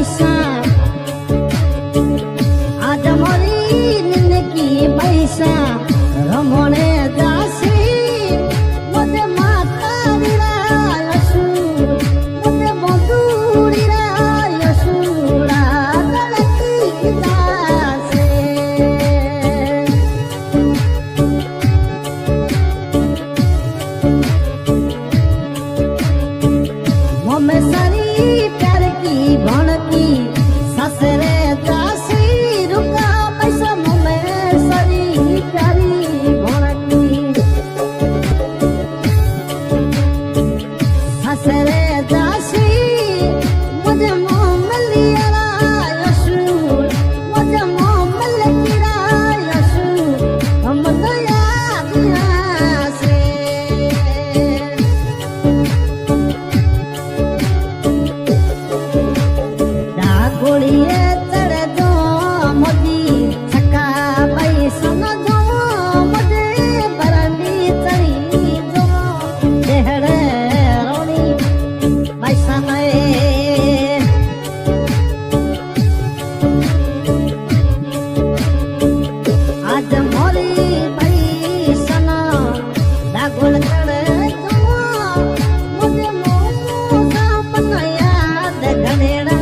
पैसा आज मरी निंदकी पैसा रमणे दासी मते माता यशु मते बंधुड़ी यशुड़ा दलकी दासे मम्मी सारी प्यार की भणकी ससरे दासी रुका पैसा मम्मी सारी प्यारी भणकी ससरे दासी मुझे मोमलिया यशु मुझे मोमलिया यशु हम तो याद से गोलिए चढ़ दो मोदी छक्का पैसा न दो मुझे बरंडी चढ़ी दो देहड़े रोनी पैसा नए आज मोरी पैसा न दागुल चढ़ दो मुझे मोसा पनया देखनेड़ा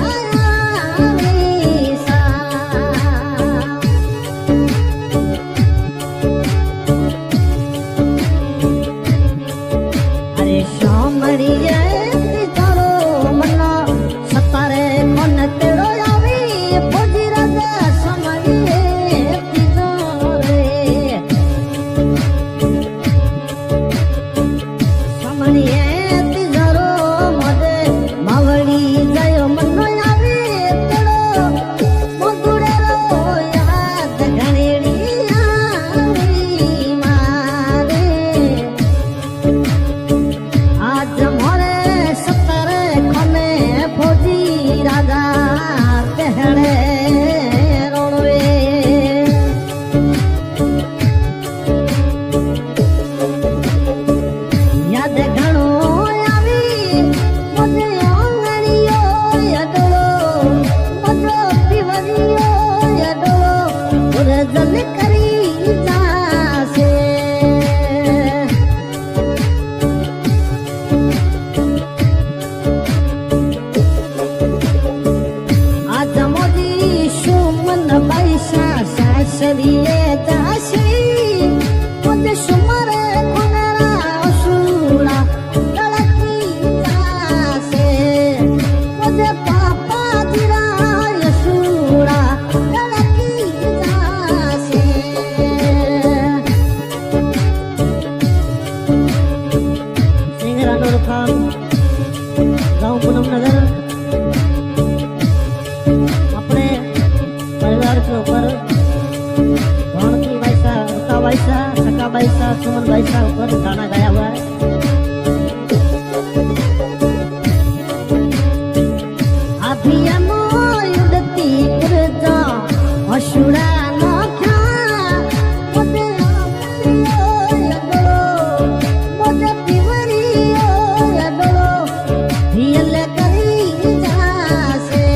सरिये दासी मुझे सुमरे खुनेरा असुरा दलकी दासे मुझे पापा दिरा यसुरा दलकी दासे सिंगरा नूर खान गांव पूनम नगर अपने परिवार के ऊपर पैसा सका पैसा सुमन पैसा ऊपर गाना गाया हुआ है। अभियानो युद्धती पुरजा अशुरा नखा मुझे यदो मुझे पिवरियो यदो हियल करी जासे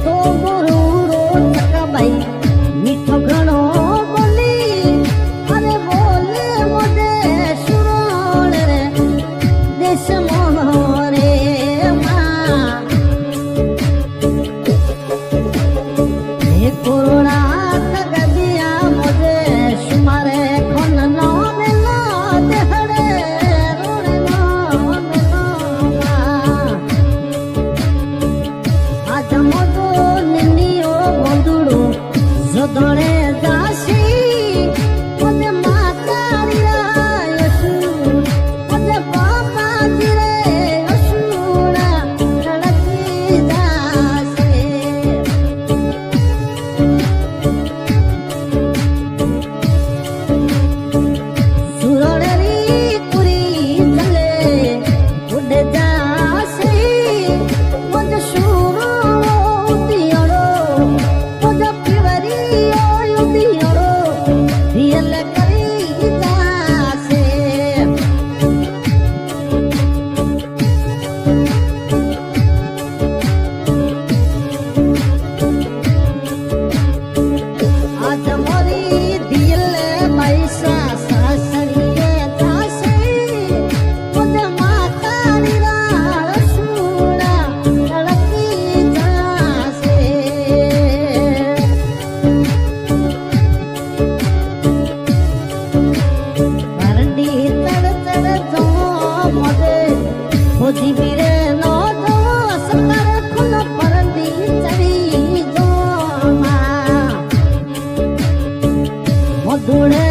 तो गुरु ધૂળે